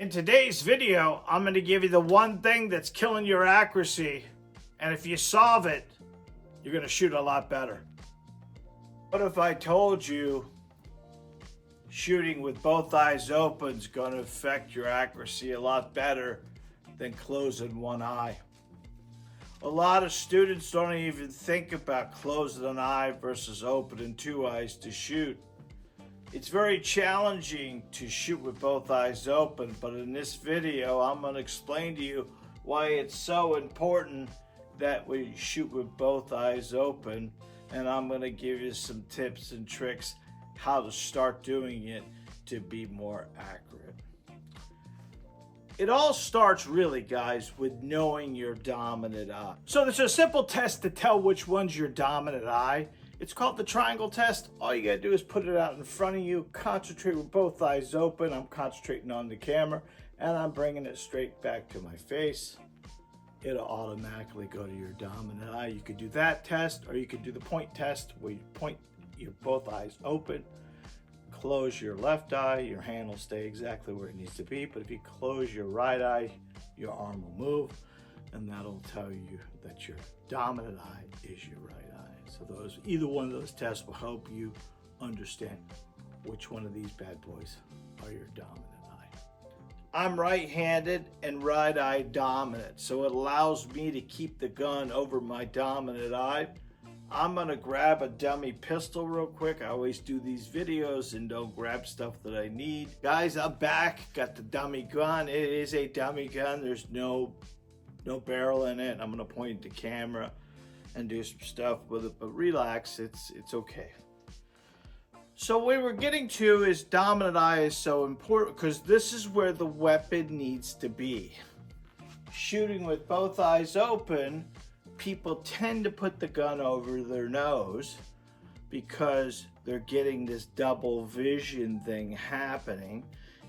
In today's video, I'm going to give you the one thing that's killing your accuracy, and if you solve it, you're going to shoot a lot better. What if I told you shooting with both eyes open is going to affect your accuracy a lot better than closing one eye? A lot of students don't even think about closing an eye versus opening two eyes to shoot. It's very challenging to shoot with both eyes open, but in this video, I'm going to explain to you why it's so important that we shoot with both eyes open, and I'm going to give you some tips and tricks how to start doing it to be more accurate. It all starts really, guys, with knowing your dominant eye. So there's a simple test to tell which one's your dominant eye. It's called the triangle test. All you gotta do is put it out in front of you, concentrate with both eyes open. I'm concentrating on the camera and I'm bringing it straight back to my face. It'll automatically go to your dominant eye. You could do that test, or you could do the point test where you point your both eyes open, close your left eye, your hand will stay exactly where it needs to be. But if you close your right eye, your arm will move, and that'll tell you that your dominant eye is your right eye. So either one of those tests will help you understand which one of these bad boys are your dominant eye. I'm right-handed and right eye dominant, so it allows me to keep the gun over my dominant eye. I'm gonna grab a dummy pistol real quick. I always do these videos and don't grab stuff that I need. Guys, I'm back, got the dummy gun. It is a dummy gun. There's no barrel in it. I'm gonna point at the camera and do some stuff with it, but relax, it's okay. So what we're getting to is dominant eye is so important because this is where the weapon needs to be. Shooting with both eyes open, people tend to put the gun over their nose because they're getting this double vision thing happening.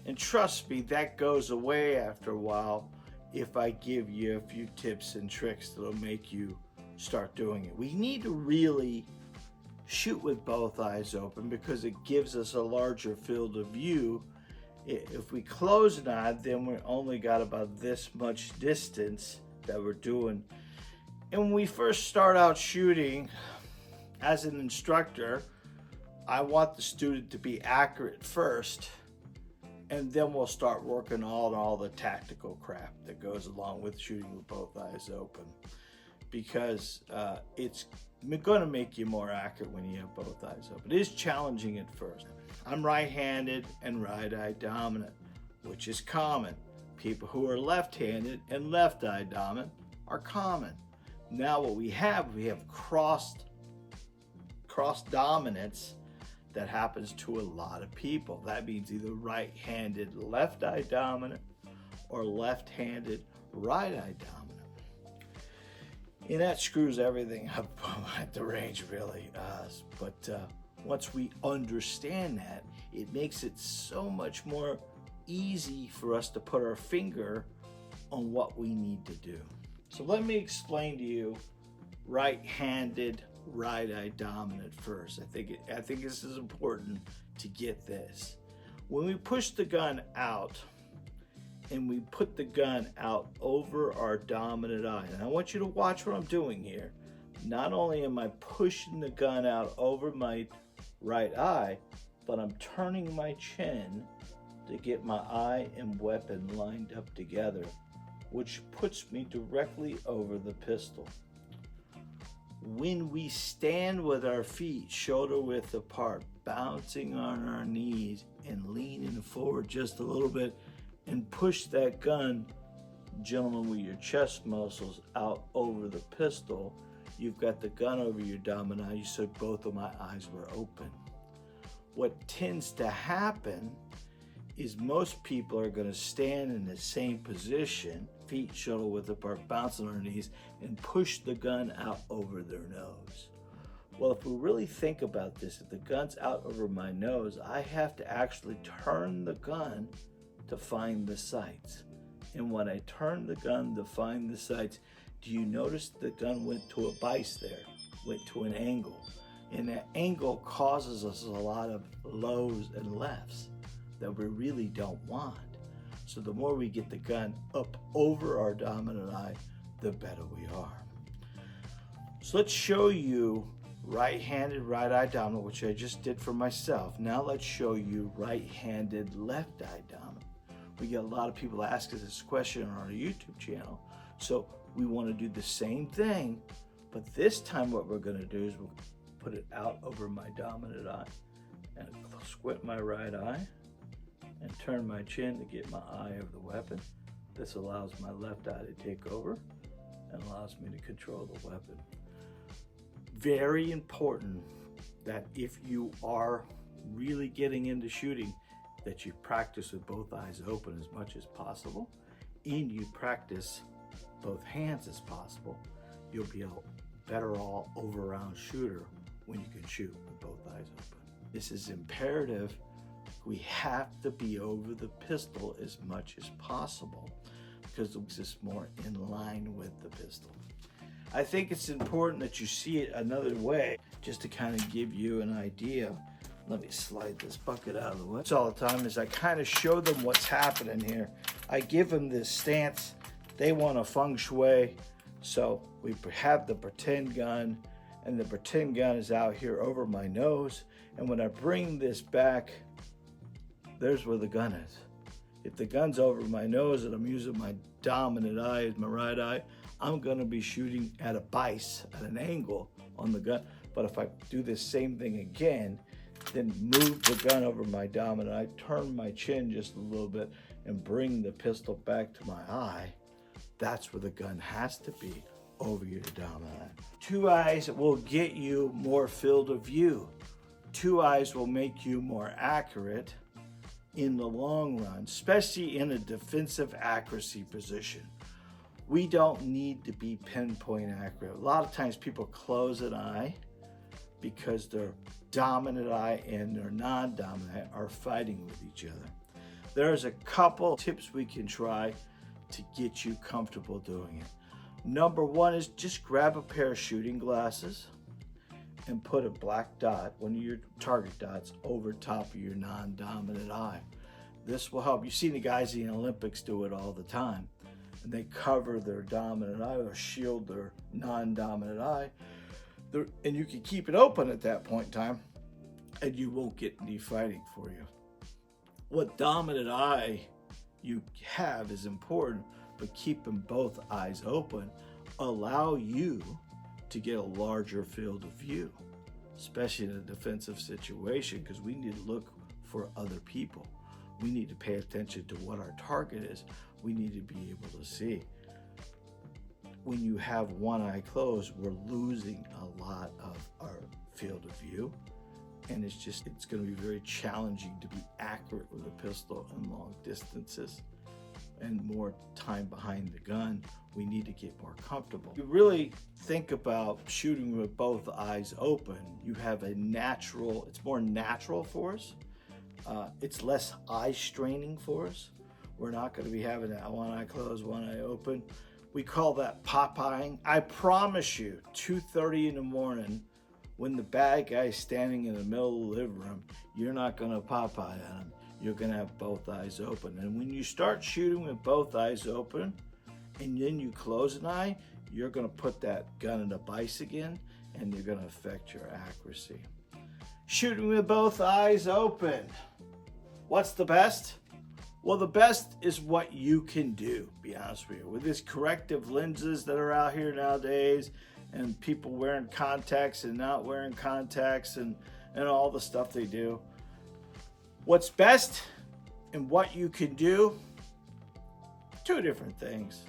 And trust me, that goes away after a while if I give you a few tips and tricks that'll make you start doing it. We need to really shoot with both eyes open because it gives us a larger field of view. If we close an eye, then we only got about this much distance that we're doing. And when we first start out shooting, as an instructor, I want the student to be accurate first, and then we'll start working on all the tactical crap that goes along with shooting with both eyes open, because it's going to make you more accurate when you have both eyes open. It is challenging at first. I'm right-handed and right eye dominant, which is common. People who are left-handed and left eye dominant are common. Now what we have cross dominance that happens to a lot of people. That means either right-handed left eye dominant or left-handed right eye dominant. And that screws everything up at the range, really. But once we understand that, it makes it so much more easy for us to put our finger on what we need to do. So let me explain to you right-handed, right eye dominant first. I think this is important to get this. When we push the gun out and we put the gun out over our dominant eye, and I want you to watch what I'm doing here. Not only am I pushing the gun out over my right eye, but I'm turning my chin to get my eye and weapon lined up together, which puts me directly over the pistol. When we stand with our feet shoulder width apart, bouncing on our knees and leaning forward just a little bit and push that gun, gentlemen, with your chest muscles out over the pistol, you've got the gun over your dominant eye. You said both of my eyes were open. What tends to happen is most people are going to stand in the same position, feet shoulder width apart, bouncing on their knees, and push the gun out over their nose. Well, if we really think about this, if the gun's out over my nose, I have to actually turn the gun to find the sights. And when I turn the gun to find the sights, do you notice the gun went to a bice there, went to an angle? And that angle causes us a lot of lows and lefts that we really don't want. So the more we get the gun up over our dominant eye, the better we are. So let's show you right-handed, right-eye dominant, which I just did for myself. Now let's show you right-handed, left-eye dominant. We get a lot of people ask us this question on our YouTube channel. So we want to do the same thing, but this time what we're going to do is we'll put it out over my dominant eye and squint my right eye and turn my chin to get my eye over the weapon. This allows my left eye to take over and allows me to control the weapon. Very important that if you are really getting into shooting, that you practice with both eyes open as much as possible, and you practice both hands as possible. You'll be a better all-around shooter when you can shoot with both eyes open. This is imperative. We have to be over the pistol as much as possible because it's just more in line with the pistol. I think it's important that you see it another way, just to kind of give you an idea. Let me slide this bucket out of the way. That's all the time is I kind of show them what's happening here. I give them this stance. They want a feng shui. So we have the pretend gun, and the pretend gun is out here over my nose. And when I bring this back, there's where the gun is. If the gun's over my nose and I'm using my dominant eye as my right eye, I'm gonna be shooting at a bias, at an angle on the gun. But if I do this same thing again, then move the gun over my dominant eye, turn my chin just a little bit, and bring the pistol back to my eye, that's where the gun has to be, over your dominant eye. Two eyes will get you more field of view. Two eyes will make you more accurate in the long run, especially in a defensive accuracy position. We don't need to be pinpoint accurate. A lot of times people close an eye because their dominant eye and their non-dominant eye are fighting with each other. There's a couple tips we can try to get you comfortable doing it. Number one is just grab a pair of shooting glasses and put a black dot, one of your target dots, over top of your non-dominant eye. This will help. You've seen the guys in the Olympics do it all the time. And they cover their dominant eye or shield their non-dominant eye. And you can keep it open at that point in time and you won't get any fighting for you. What dominant eye you have is important, but keeping both eyes open allow you to get a larger field of view, especially in a defensive situation, because we need to look for other people. We need to pay attention to what our target is. We need to be able to see. When you have one eye closed, we're losing a lot of our field of view. And it's going to be very challenging to be accurate with a pistol in long distances and more time behind the gun. We need to get more comfortable. You really think about shooting with both eyes open. You have a natural, it's more natural for us. It's less eye straining for us. We're not going to be having that one eye closed, one eye open. We call that pop-eyeing. I promise you, 2:30 in the morning, when the bad guy's standing in the middle of the living room, you're not going to pop-eye at him. You're going to have both eyes open. And when you start shooting with both eyes open, and then you close an eye, you're going to put that gun in a vise again, and you're going to affect your accuracy. Shooting with both eyes open. What's the best? Well, the best is what you can do, to be honest with you. With these corrective lenses that are out here nowadays, and people wearing contacts and not wearing contacts and all the stuff they do. What's best and what you can do, two different things.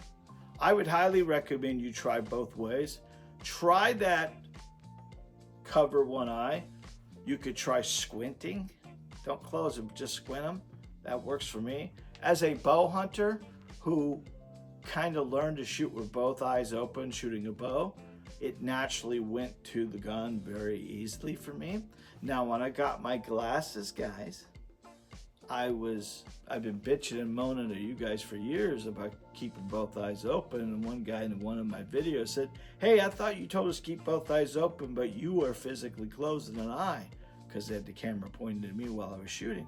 I would highly recommend you try both ways. Try that cover one eye. You could try squinting. Don't close them, just squint them. That works for me. As a bow hunter who kind of learned to shoot with both eyes open, shooting a bow, it naturally went to the gun very easily for me. Now, when I got my glasses, guys, I've been bitching and moaning to you guys for years about keeping both eyes open. And one guy in one of my videos said, "Hey, I thought you told us to keep both eyes open, but you were physically closing an eye," because they had the camera pointed at me while I was shooting.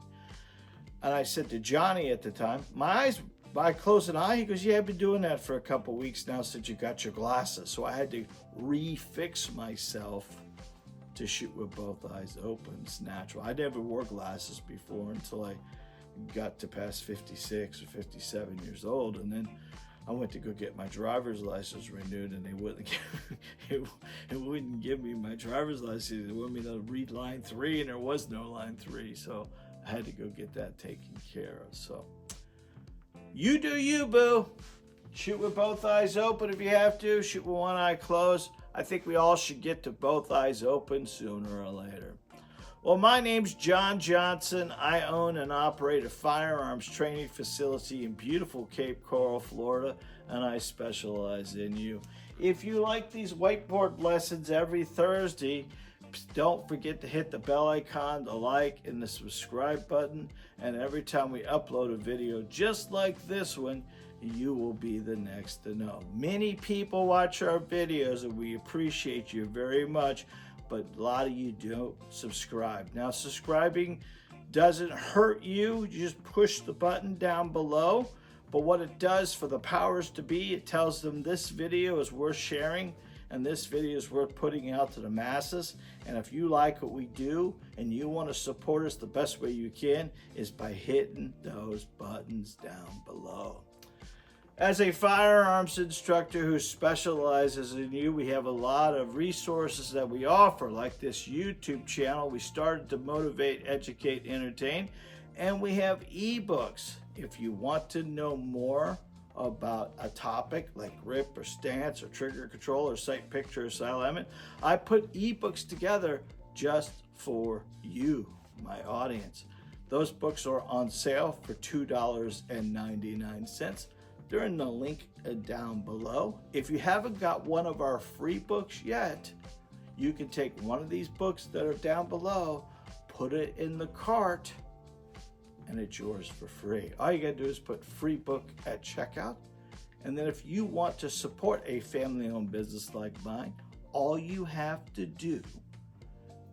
And I said to Johnny at the time, I close an eye. He goes, yeah, I've been doing that for a couple weeks now since you got your glasses. So I had to refix myself to shoot with both eyes open. It's natural. I never wore glasses before until I got to past 56 or 57 years old. And then I went to go get my driver's license renewed, and they wouldn't give me my driver's license. They wanted me to read line 3, and there was no line 3. So I had to go get that taken care of. So you do you, boo. Shoot with both eyes open if you have to. Shoot with one eye closed. I think we all should get to both eyes open sooner or later. Well, my name's John Johnson. I own and operate a firearms training facility in beautiful Cape Coral, Florida, and I specialize in you. If you like these whiteboard lessons every Thursday, don't forget to hit the bell icon, the like, and the subscribe button. And every time we upload a video just like this one, you will be the next to know. Many people watch our videos, and we appreciate you very much, but a lot of you don't subscribe. Now, subscribing doesn't hurt you. You just push the button down below. But what it does for the powers to be, it tells them this video is worth sharing, and this video is worth putting out to the masses. And if you like what we do and you want to support us, the best way you can is by hitting those buttons down below. As a firearms instructor who specializes in you, we have a lot of resources that we offer, like this YouTube channel. We started to motivate, educate, entertain, and we have eBooks. If you want to know more about a topic like grip or stance or trigger control or sight picture or sight alignment, I put eBooks together just for you, my audience. Those books are on sale for $2.99. They're in the link down below. If you haven't got one of our free books yet, you can take one of these books that are down below, put it in the cart, and it's yours for free. All you gotta do is put free book at checkout. And then if you want to support a family-owned business like mine, all you have to do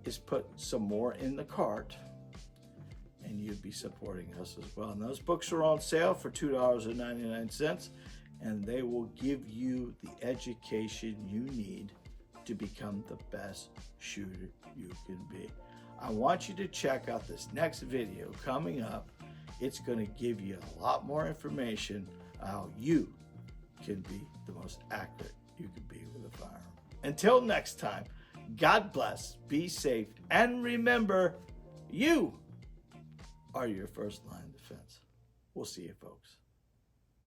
is put some more in the cart, and you'd be supporting us as well. And those books are on sale for $2.99, and they will give you the education you need to become the best shooter you can be. I want you to check out this next video coming up. It's going to give you a lot more information on how you can be the most accurate you can be with a firearm. Until next time, God bless, be safe, and remember, you are your first line of defense. We'll see you, folks.